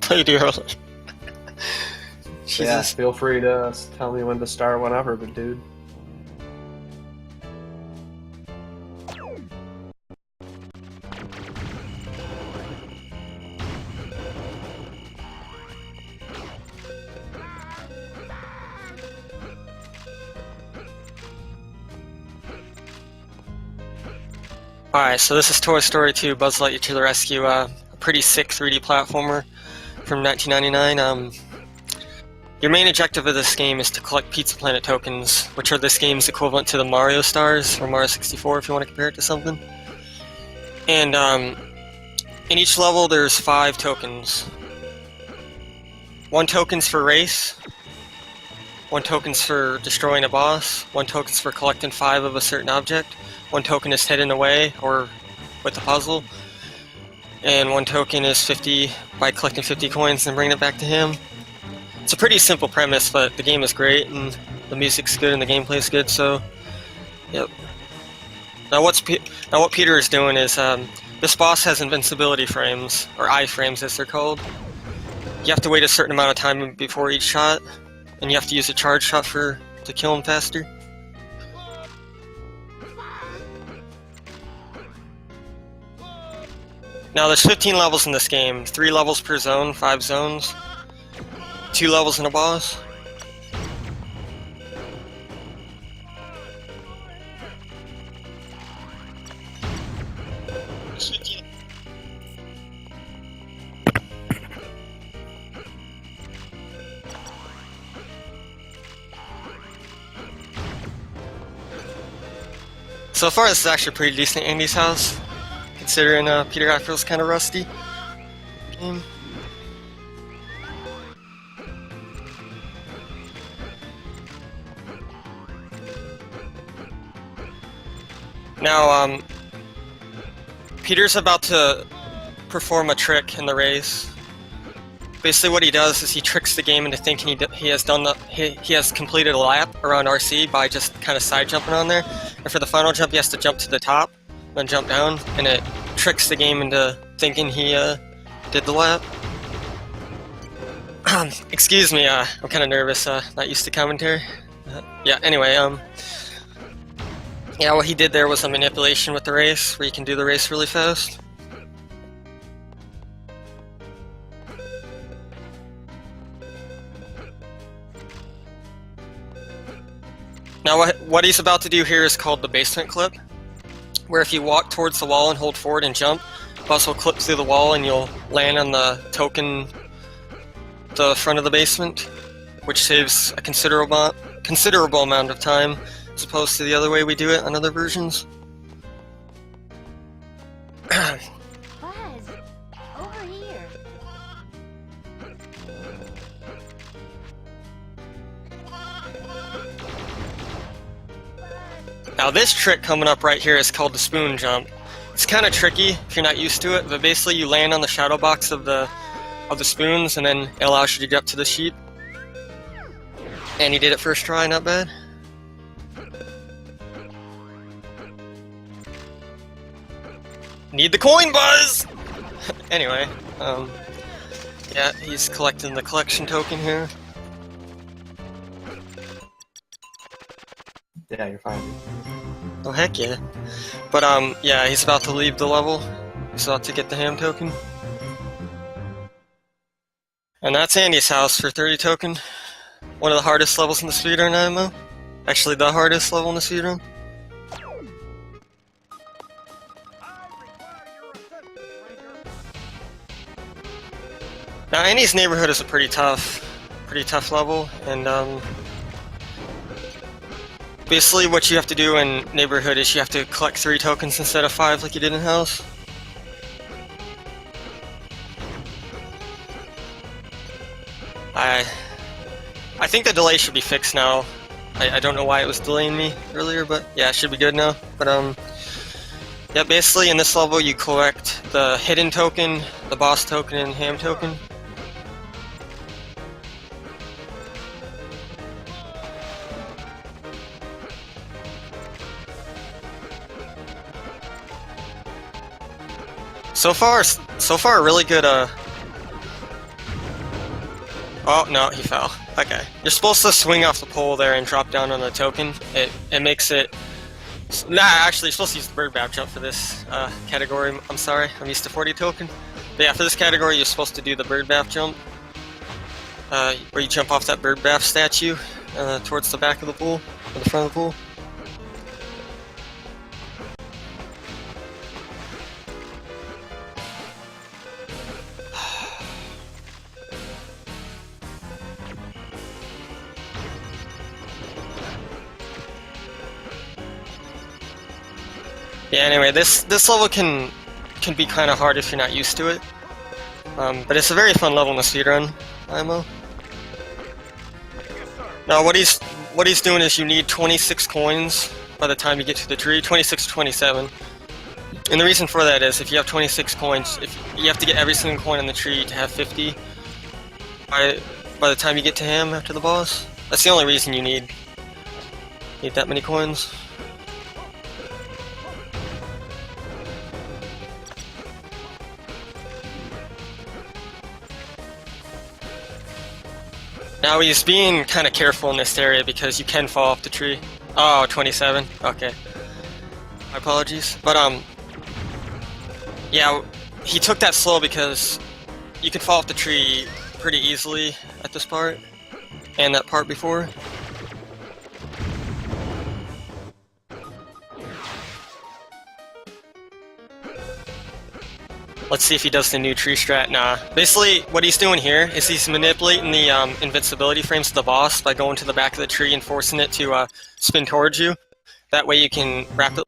Play too early. Yeah, Jesus. feel free to tell me when to start whenever, but dude. Alright, so this is Toy Story 2 Buzz Lightyear to the Rescue, a pretty sick 3D platformer from 1999. Your main objective of this game is to collect Pizza Planet tokens, which are this game's equivalent to the Mario Stars, or Mario 64 if you want to compare it to something. And in each level there's 5 tokens. 1 token's for race, 1 token's for destroying a boss, 1 token's for collecting 5 of a certain object, 1 token is hidden away or with a puzzle, and 1 token is 50 by collecting 50 coins and bringing it back to him. It's a pretty simple premise, but the game is great and the music's good and the gameplay's good, so yep. Now what Peter is doing is this boss has invincibility frames, or iframes as they're called. You have to wait a certain amount of time before each shot, and you have to use a charge shot to kill him faster. Now there's 15 levels in this game, 3 levels per zone, 5 zones, 2 levels in a boss. So far this is actually a pretty decent Andy's house, considering Peterafro's kind of rusty game. Now, Peter's about to perform a trick in the race. Basically what he does is he tricks the game into thinking he has completed a lap around RC by just kind of side jumping on there. And for the final jump he has to jump to the top, then jump down, and it tricks the game into thinking he did the lap. Excuse me, I'm kind of nervous, not used to commentary. Yeah, anyway, yeah, what he did there was a manipulation with the race, where you can do the race really fast. Now what he's about to do here is called the basement clip, where if you walk towards the wall and hold forward and jump, bus will clip through the wall and you'll land on the token, the front of the basement, which saves a considerable amount of time, as opposed to the other way we do it on other versions. Buzz, over here. Now this trick coming up right here is called the spoon jump. It's kind of tricky if you're not used to it, but basically you land on the shadow box of the spoons, and then it allows you to get up to the sheep. And he did it first try, not bad. Need the coin, Buzz! Anyway, yeah, he's collecting the collection token here. Yeah, you're fine. Oh heck yeah. But yeah, he's about to leave the level. He's about to get the ham token. And that's Andy's house for 30 token. One of the hardest levels in the speedrun MMO. Actually the hardest level in the speedrun. Now Andy's neighborhood is a pretty tough level, and basically what you have to do in neighborhood is you have to collect 3 tokens instead of 5 like you did in house. I think the delay should be fixed now. I don't know why it was delaying me earlier, but yeah, it should be good now. But yeah, basically in this level you collect the hidden token, the boss token, and ham token. So far, really good Oh, no, he fell. Okay. You're supposed to swing off the pole there and drop down on the token. It makes it... Nah, actually, you're supposed to use the bird bath jump for this category. I'm sorry, I'm used to 40 token. But yeah, for this category, you're supposed to do the bird bath jump. Where you jump off that bird bath statue towards the back of the pool, or the front of the pool. Yeah, anyway, this level can be kind of hard if you're not used to it. But it's a very fun level in the speedrun, IMO. Now what he's doing is you need 26 coins by the time you get to the tree, 26 or 27. And the reason for that is if you have 26 coins, if you have to get every single coin in the tree to have 50 by the time you get to him after the boss. That's the only reason you need that many coins. Now he's being kind of careful in this area because you can fall off the tree. Oh, 27. Okay. My apologies. But yeah, he took that slow because you can fall off the tree pretty easily at this part and that part before. Let's see if he does the new tree strat. Nah. Basically, what he's doing here is he's manipulating the invincibility frames of the boss by going to the back of the tree and forcing it to spin towards you. That way you can rapidly...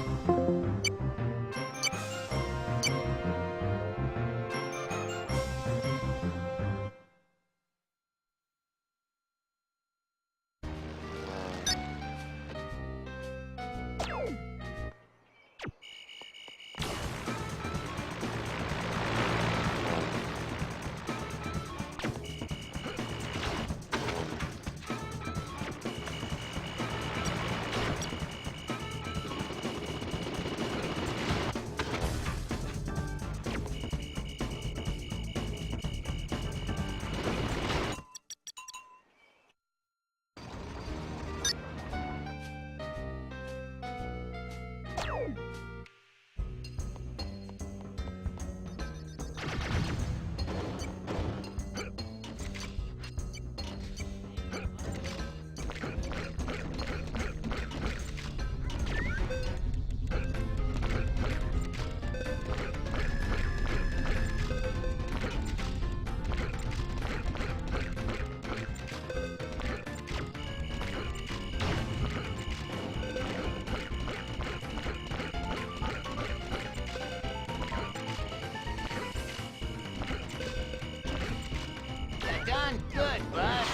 Done good, bud.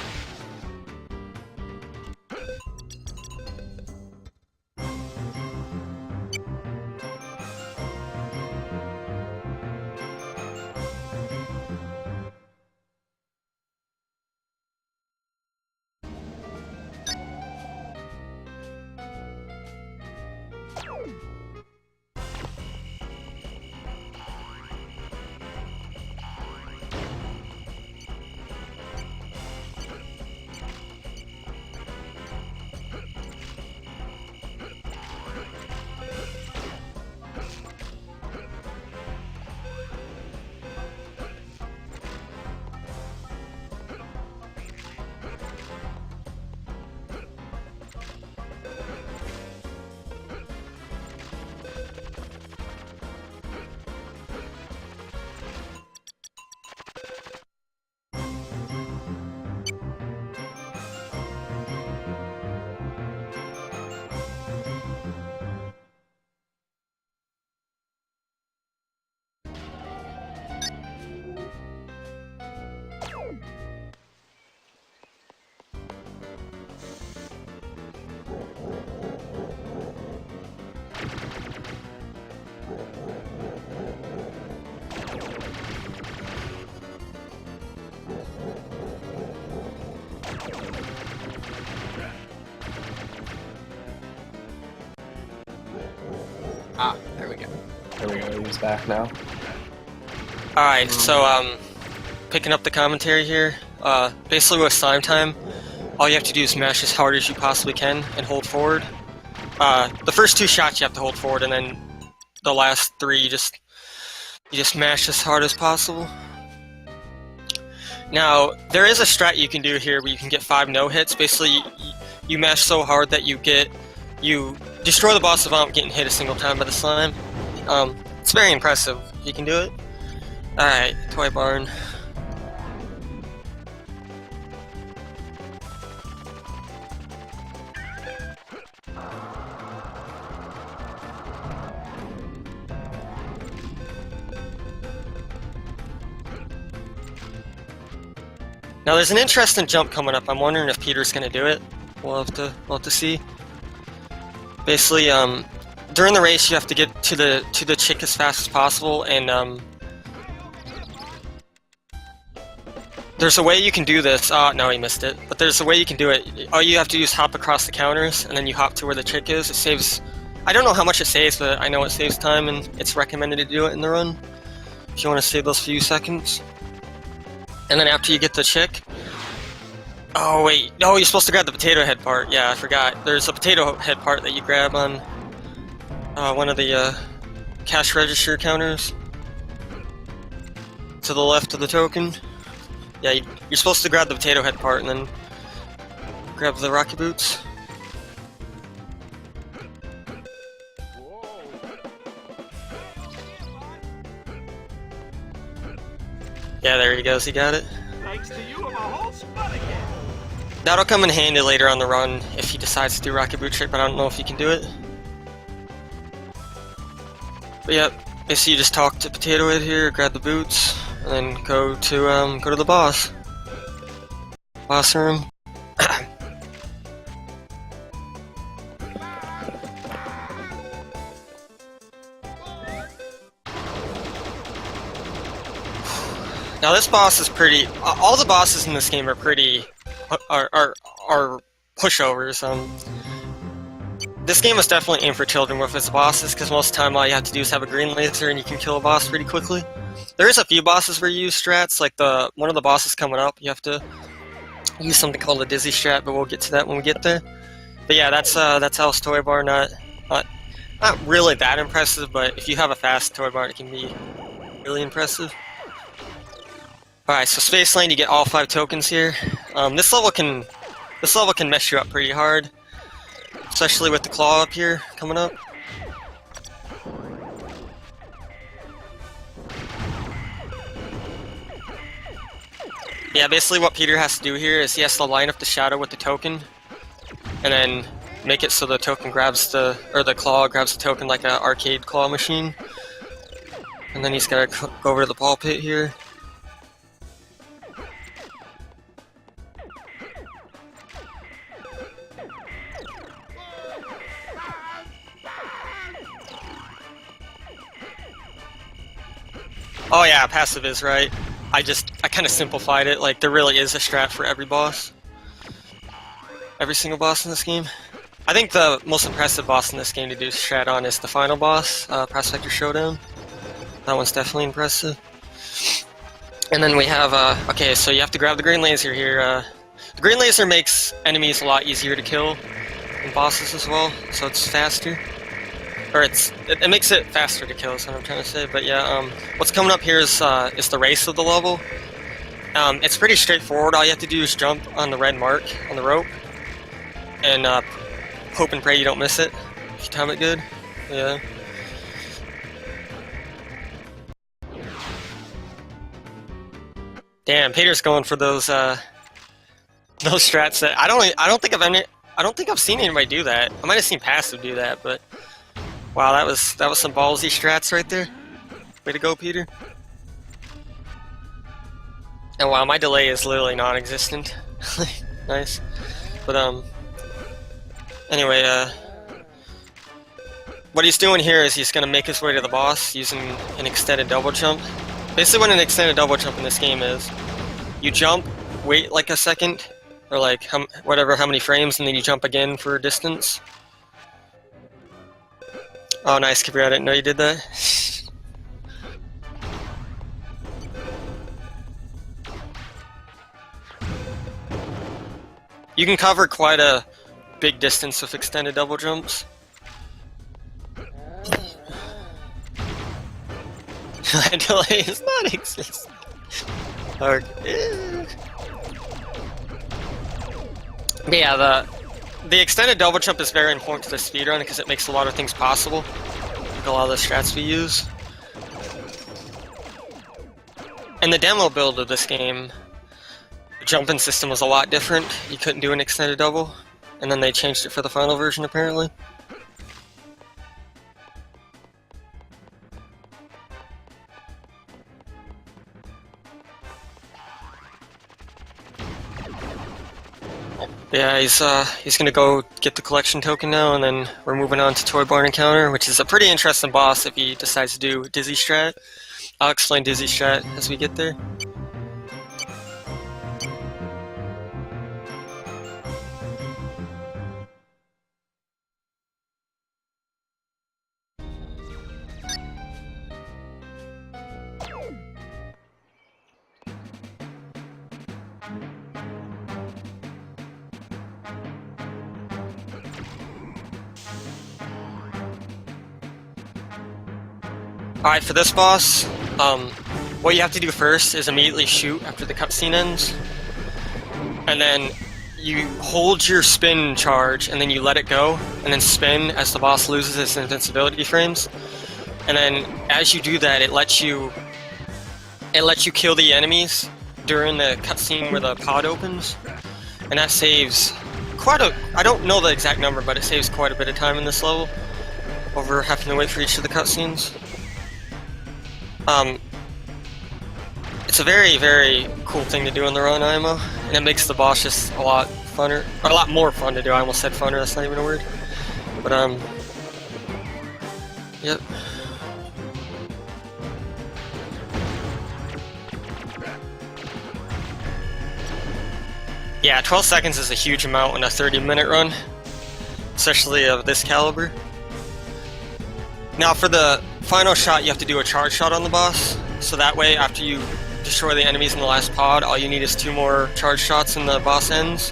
Ah, there we go. There we go, he's back now. Alright, so picking up the commentary here, Basically with slime time, all you have to do is mash as hard as you possibly can and hold forward. The first 2 shots you have to hold forward, and then the last 3 you just mash as hard as possible. Now, there is a strat you can do here where you can get 5 no-hits. Basically, you mash so hard that you destroy the boss without getting hit a single time by the slime. It's very impressive. You can do it. Alright, Toy Barn. Now there's an interesting jump coming up. I'm wondering if Peter's gonna do it. We'll have to see. Basically, during the race you have to get to the chick as fast as possible, and there's a way you can do this. No, he missed it. But there's a way you can do it. All you have to do is hop across the counters, and then you hop to where the chick is. It saves. I don't know how much it saves, but I know it saves time, and it's recommended to do it in the run if you want to save those few seconds. And then after you get the chick... Oh wait, no, you're supposed to grab the potato head part. Yeah, I forgot. There's a potato head part that you grab on one of the cash register counters. To the left of the token. Yeah, you're supposed to grab the potato head part and then grab the rocket boots. Yeah, there he goes, he got it. Thanks to you, I'm a whole spot again. That'll come in handy later on the run if he decides to do rocket boot trick, but I don't know if he can do it. But yeah, basically you just talk to Potato Head here, grab the boots, and then go to the boss. Boss room. Now this boss is pretty. All the bosses in this game are pretty. Are pushovers. This game is definitely aimed for children with its bosses, because most of the time all you have to do is have a green laser and you can kill a boss pretty quickly. There is a few bosses where you use strats, like one of the bosses coming up. You have to use something called a dizzy strat, but we'll get to that when we get there. But yeah, that's Al's Toy Bar. Not really that impressive, but if you have a fast toy bar, it can be really impressive. Alright, so Space Lane, you get all 5 tokens here. This level can mess you up pretty hard, especially with the claw up here coming up. Yeah, basically what Peter has to do here is he has to line up the shadow with the token, and then make it so the token grabs the claw grabs the token like an arcade claw machine. And then he's gotta go over to the ball pit here. Oh yeah, passive is right. I kind of simplified it. Like, there really is a strat for every boss. Every single boss in this game. I think the most impressive boss in this game to do strat on is the final boss, Prospector Showdown. That one's definitely impressive. And then we have, okay, so you have to grab the green laser here. The green laser makes enemies a lot easier to kill than bosses as well, so it's faster. Or it makes it faster to kill, is what I'm trying to say. But yeah, what's coming up here is the race of the level. It's pretty straightforward. All you have to do is jump on the red mark on the rope, and hope and pray you don't miss it if you time it good. Yeah. Damn, Peter's going for those strats that I don't think I've seen anybody do that. I might have seen Passive do that, but. Wow, that was some ballsy strats right there. Way to go, Peter. And wow, my delay is literally non-existent. Nice. But anyway, what he's doing here is he's gonna make his way to the boss using an extended double jump. Basically, what an extended double jump in this game is, you jump, wait like a second, or like how many frames, and then you jump again for a distance. Oh, nice, Kabir, I didn't know you did that. You can cover quite a big distance with extended double jumps. Delay is not existing. Okay. But yeah, the extended double jump is very important to the speedrun because it makes a lot of things possible. Like a lot of the strats we use. In the demo build of this game, the jumping system was a lot different. You couldn't do an extended double, and then they changed it for the final version apparently. Yeah, he's gonna go get the collection token now, and then we're moving on to Toy Barn Encounter, which is a pretty interesting boss if he decides to do Dizzy Strat. I'll explain Dizzy Strat as we get there. Alright, for this boss, what you have to do first is immediately shoot after the cutscene ends. And then you hold your spin charge, and then you let it go, and then spin as the boss loses its invincibility frames. And then as you do that, it lets you kill the enemies during the cutscene where the pod opens. And that saves I don't know the exact number, but it saves quite a bit of time in this level, over having to wait for each of the cutscenes. It's a very, very cool thing to do in the run IMO, and it makes the boss just a lot funner, or a lot more fun to do. I almost said funner, that's not even a word. But, yep. Yeah, 12 seconds is a huge amount in a 30-minute run, especially of this caliber. Now for the final shot, you have to do a charge shot on the boss, so that way after you destroy the enemies in the last pod, all you need is 2 more charge shots and the boss ends.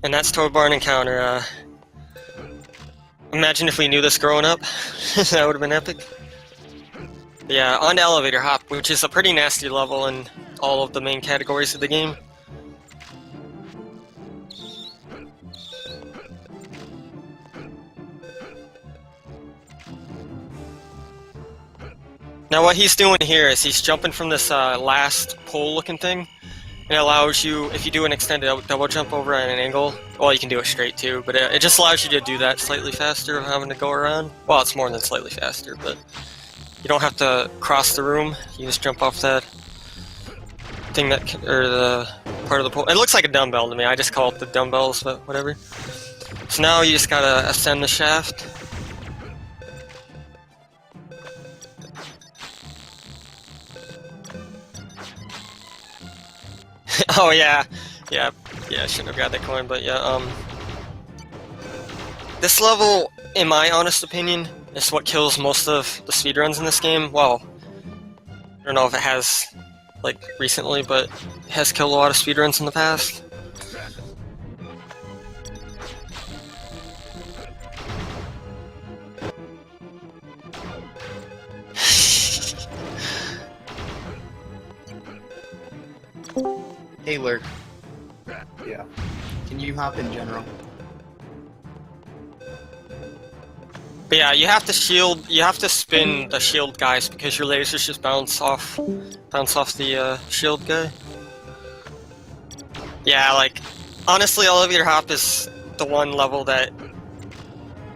And that's Toy Barn Encounter. Imagine if we knew this growing up. That would have been epic. Yeah, on to Elevator Hop, which is a pretty nasty level in all of the main categories of the game. Now what he's doing here is he's jumping from this last pole-looking thing. It allows you, if you do an extended double jump over at an angle, well, you can do it straight too, but it just allows you to do that slightly faster of having to go around. Well, it's more than slightly faster, but you don't have to cross the room. You just jump off that thing or the part of the pole. It looks like a dumbbell to me. I just call it the dumbbells, but whatever. So now you just gotta ascend the shaft. Oh yeah, I shouldn't have got that coin, but yeah, this level, in my honest opinion, is what kills most of the speedruns in this game. Well, I don't know if it has, like, recently, but it has killed a lot of speedruns in the past. Hey, Lurk. Yeah. Can you hop in general? But yeah, you have to spin the shield guys because your lasers just bounce off the shield guy. Yeah, like, honestly, Elevator Hop is the one level that,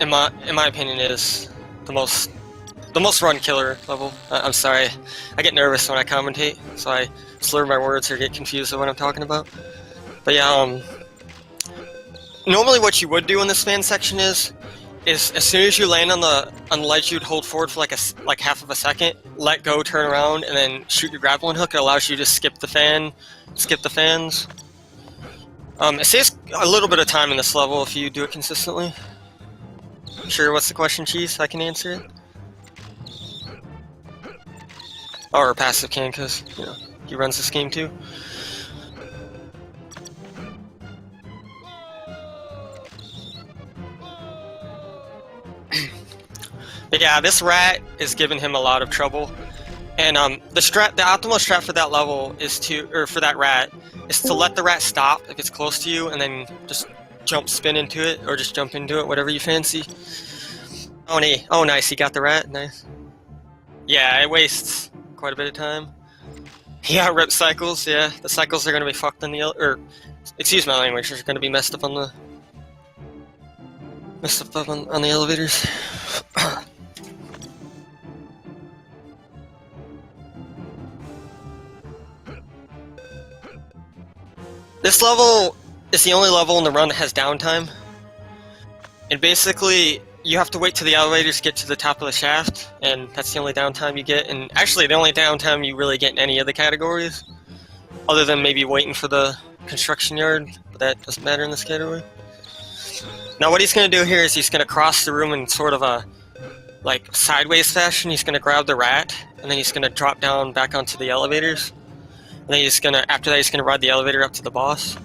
in my opinion, is the most run killer level. I'm sorry, I get nervous when I commentate, so I slur my words or get confused with what I'm talking about. But yeah, normally what you would do in this fan section is as soon as you land on the ledge, you'd hold forward for like half of a second, let go, turn around, and then shoot your grappling hook. It allows you to skip the fans. It saves a little bit of time in this level if you do it consistently. Sure, what's the question, Cheese? I can answer it. Or passive can, because, you know, he runs this game too. But yeah, this rat is giving him a lot of trouble. And the optimal strat for that level is for that rat, is to let the rat stop if it's close to you, and then just spin into it, or just jump into it, whatever you fancy. Oh, nice, he got the rat, nice. Yeah, it wastes quite a bit of time. Yeah, rip cycles, yeah. The cycles are gonna be fucked on the excuse my language, they're gonna be messed up on the elevators. This level is the only level in the run that has downtime. And basically, you have to wait till the elevators get to the top of the shaft, and that's the only downtime you get. And actually, the only downtime you really get in any of the categories, other than maybe waiting for the construction yard, but that doesn't matter in this category. Now what he's going to do here is he's going to cross the room in sort of a sideways fashion. He's going to grab the rat, and then he's going to drop down back onto the elevators. And then after that, he's going to ride the elevator up to the boss.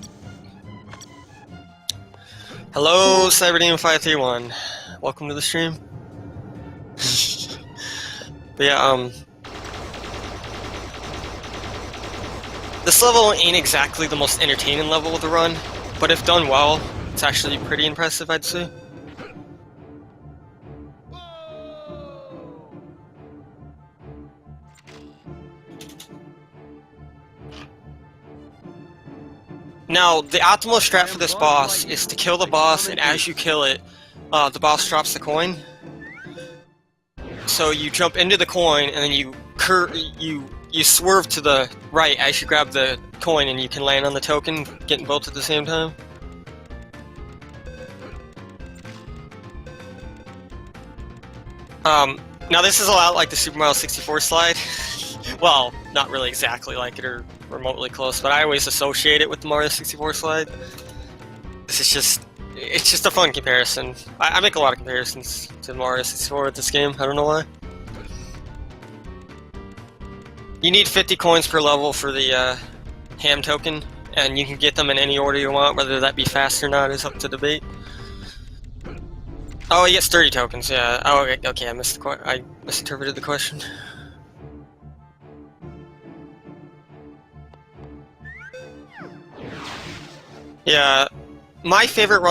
Hello, CyberDemon531. Welcome to the stream. But yeah, this level ain't exactly the most entertaining level of the run, but if done well, it's actually pretty impressive, I'd say. Now, the optimal strat for this boss is to kill the boss, and as you kill it, the boss drops the coin. So you jump into the coin, and then you swerve to the right as you grab the coin, and you can land on the token, getting both at the same time. Now this is a lot like the Super Mario 64 slide. Well, not really exactly like it or remotely close, but I always associate it with the Mario 64 slide. It's just a fun comparison. I make a lot of comparisons to Mario 64 with this game, I don't know why. You need 50 coins per level for the ham token, and you can get them in any order you want, whether that be fast or not is up to debate. Oh, he gets 30 tokens, yeah. Oh, okay, I misinterpreted the question. Yeah, my favorite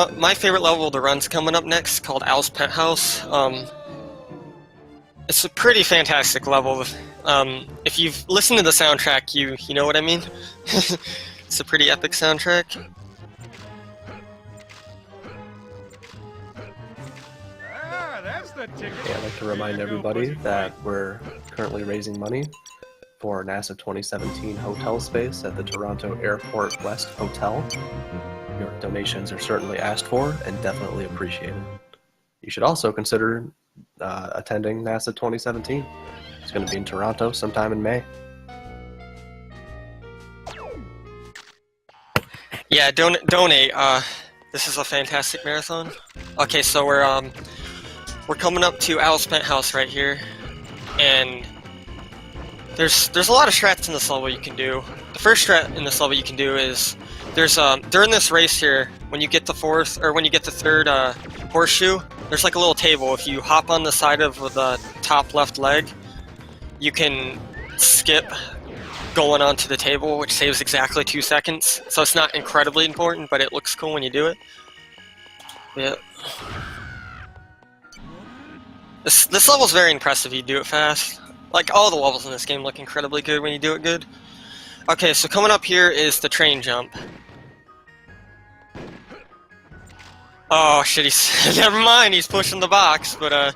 level of the run's coming up next, called Al's Penthouse. It's a pretty fantastic level. If you've listened to the soundtrack, you know what I mean. It's a pretty epic soundtrack. Yeah, I'd like to remind everybody that we're currently raising money for NASA 2017 hotel space at the Toronto Airport West Hotel. Your donations are certainly asked for and definitely appreciated. You should also consider attending NASA 2017. It's going to be in Toronto sometime in May. Yeah, donate. This is a fantastic marathon. Okay, so we're coming up to Al's Penthouse right here, and there's a lot of strats in this level you can do. The first strat in this level you can do is during this race here, when you get the third horseshoe, there's like a little table. If you hop on the side of the top left leg, you can skip going onto the table, which saves exactly 2 seconds. So it's not incredibly important, but it looks cool when you do it. Yeah. This level's very impressive if you do it fast. Like, all the levels in this game look incredibly good when you do it good. Okay, so coming up here is the train jump. Oh shit, never mind, he's pushing the box, but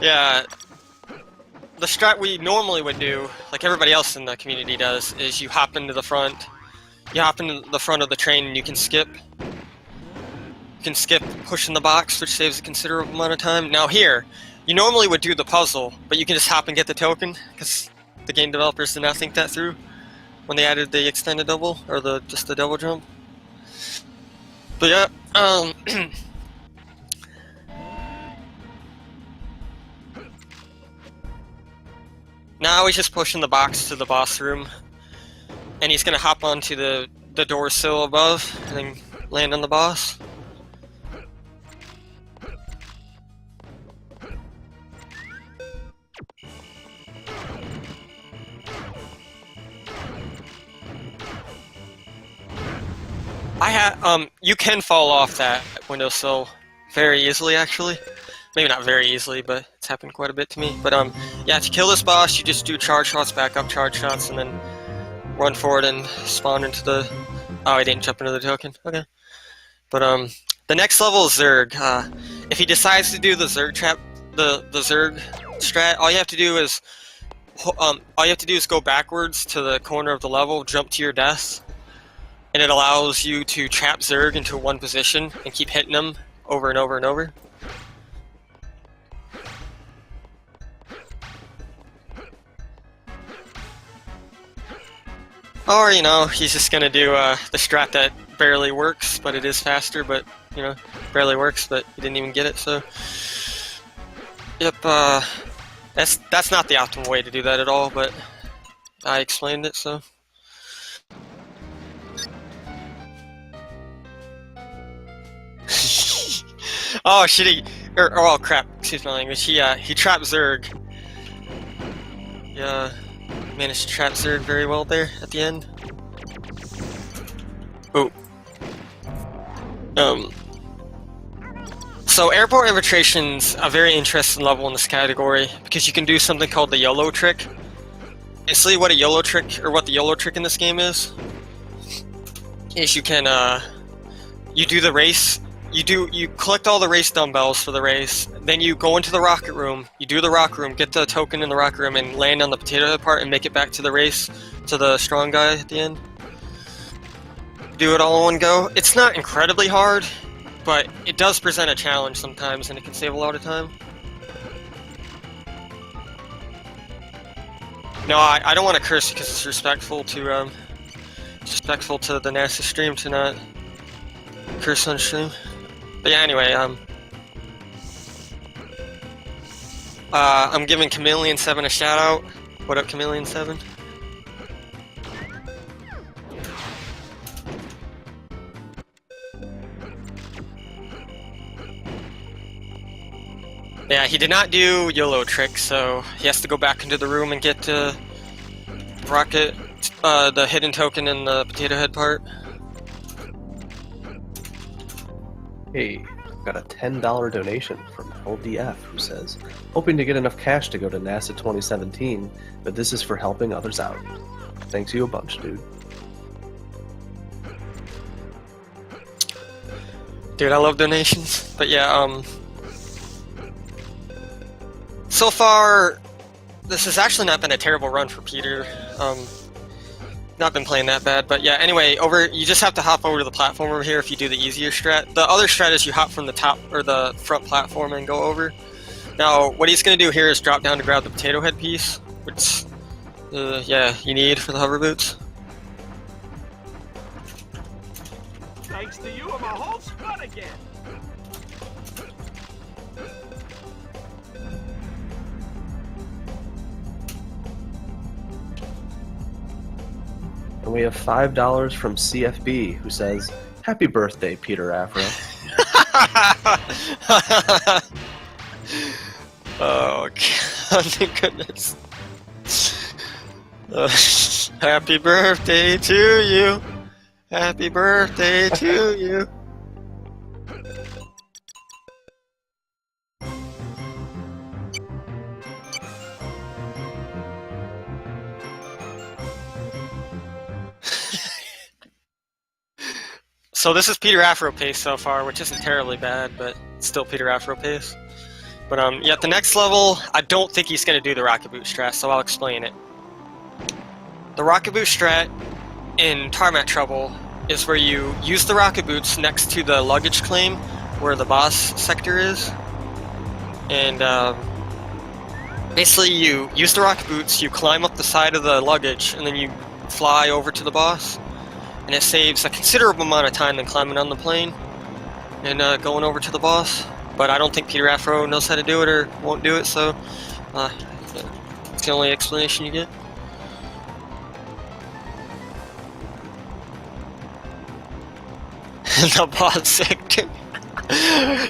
yeah. The strat we normally would do, like everybody else in the community does, is you hop into the front. You hop into the front of the train and you can skip. You can skip pushing the box, which saves a considerable amount of time. Now here, you normally would do the puzzle, but you can just hop and get the token, because the game developers did not think that through when they added the extended double, or just the double jump. But yeah, Now he's just pushing the box to the boss room, and he's gonna hop onto the door sill above and then land on the boss. You can fall off that windowsill very easily, actually. Maybe not very easily, but it's happened quite a bit to me. But yeah, to kill this boss, you just do charge shots, back up charge shots, and then run forward and spawn into the... Oh, I didn't jump into the token. Okay. But the next level is Zerg. If he decides to do the Zerg trap, the Zerg strat, all you have to do is go backwards to the corner of the level, jump to your death, and it allows you to trap Zerg into one position and keep hitting them over and over and over. Or, you know, he's just gonna do the strat that barely works, but it is faster, but, you know, barely works, but he didn't even get it, so... Yep, that's not the optimal way to do that at all, but I explained it, so... Oh shit! Oh crap! Excuse my language. He trapped Zerg. Yeah, managed to trap Zerg very well there at the end. Oh. So airport infiltration's a very interesting level in this category because you can do something called the YOLO trick. Basically, what the YOLO trick in this game is you can you do the race. You collect all the race dumbbells for the race, then you go into the rocket room, you do the rock room, get the token in the rocket room, and land on the potato head part and make it back to the race, to the strong guy at the end. Do it all in one go. It's not incredibly hard, but it does present a challenge sometimes, and it can save a lot of time. No, I don't want to curse because it's respectful to the NASA stream to not curse on stream. But yeah, anyway, I'm giving Chameleon7 a shout out. What up, Chameleon7? Yeah, he did not do YOLO trick, so he has to go back into the room and get rocket, the hidden token in the potato head part. Hey, got a $10 donation from LDF who says, hoping to get enough cash to go to NASA 2017, but this is for helping others out. Thanks you a bunch, dude. Dude, I love donations. But yeah, so far, this has actually not been a terrible run for Peter. Not been playing that bad, but yeah, anyway, you just have to hop over to the platform over here if you do the easier strat. The other strat is you hop from the top, or the front platform and go over. Now, what he's going to do here is drop down to grab the potato head piece, which, yeah, you need for the hover boots. Thanks to you, I'm a whole spud again. And we have $5 from CFB who says, happy birthday, Peterafro. Oh, God, goodness. Happy birthday to you. Happy birthday to you. So this is Peterafro pace so far, which isn't terribly bad, but it's still Peterafro pace. But yeah, at the next level, I don't think he's going to do the rocket boot strat, so I'll explain it. The rocket boot strat in Tarmac Trouble is where you use the rocket boots next to the luggage claim, where the boss sector is. And basically you use the rocket boots, you climb up the side of the luggage, and then you fly over to the boss. And it saves a considerable amount of time than climbing on the plane and going over to the boss. But I don't think Peterafro knows how to do it or won't do it, so That's the only explanation you get. The boss sector.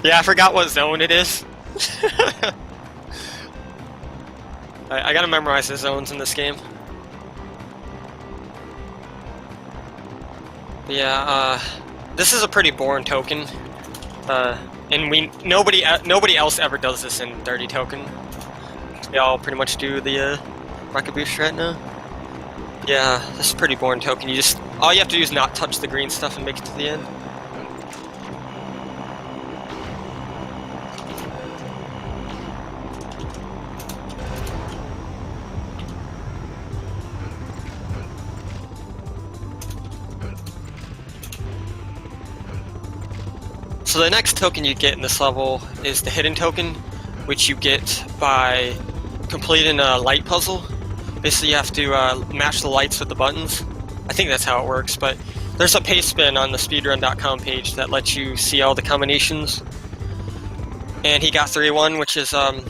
Yeah, I forgot what zone it is. I gotta memorize the zones in this game. But yeah, this is a pretty boring token, and nobody else ever does this in 30 token. They all pretty much do the rocket boost right now. Yeah, this is a pretty boring token. All you have to do is not touch the green stuff and make it to the end. So the next token you get in this level is the hidden token, which you get by completing a light puzzle. Basically you have to match the lights with the buttons. I think that's how it works, but there's a paste spin on the speedrun.com page that lets you see all the combinations. And he got 3-1, which is yeah,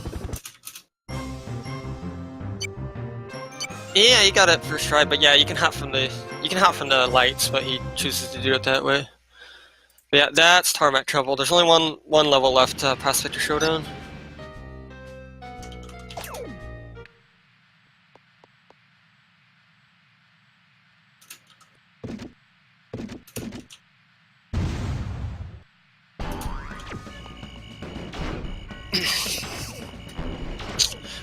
he got it first try, but yeah, you can hop from the lights, but he chooses to do it that way. But yeah, that's Tarmac Trouble. There's only one level left, Prospector Showdown.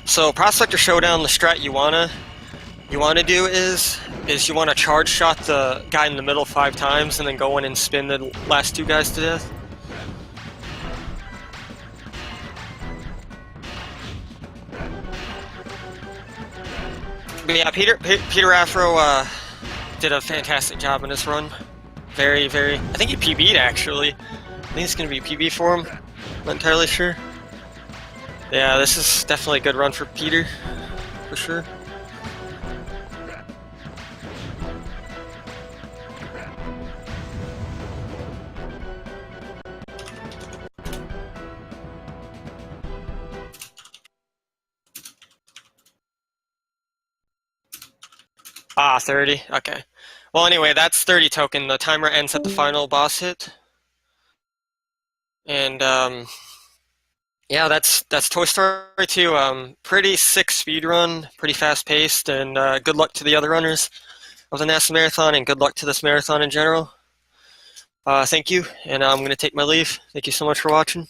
So Prospector Showdown, the strat you wanna do is you wanna charge shot the guy in the middle 5 times and then go in and spin the last 2 guys to death. But yeah, Peterafro did a fantastic job in this run. Very, I think he PB'd actually. I think it's gonna be a PB for him. Not entirely sure. Yeah, this is definitely a good run for Peter, for sure. Ah, 30. Okay. Well, anyway, that's 30 token. The timer ends at the final boss hit. And yeah, that's Toy Story 2. Pretty sick speedrun, pretty fast paced, and good luck to the other runners of the NASA Marathon, and good luck to this marathon in general. Thank you, and I'm going to take my leave. Thank you so much for watching.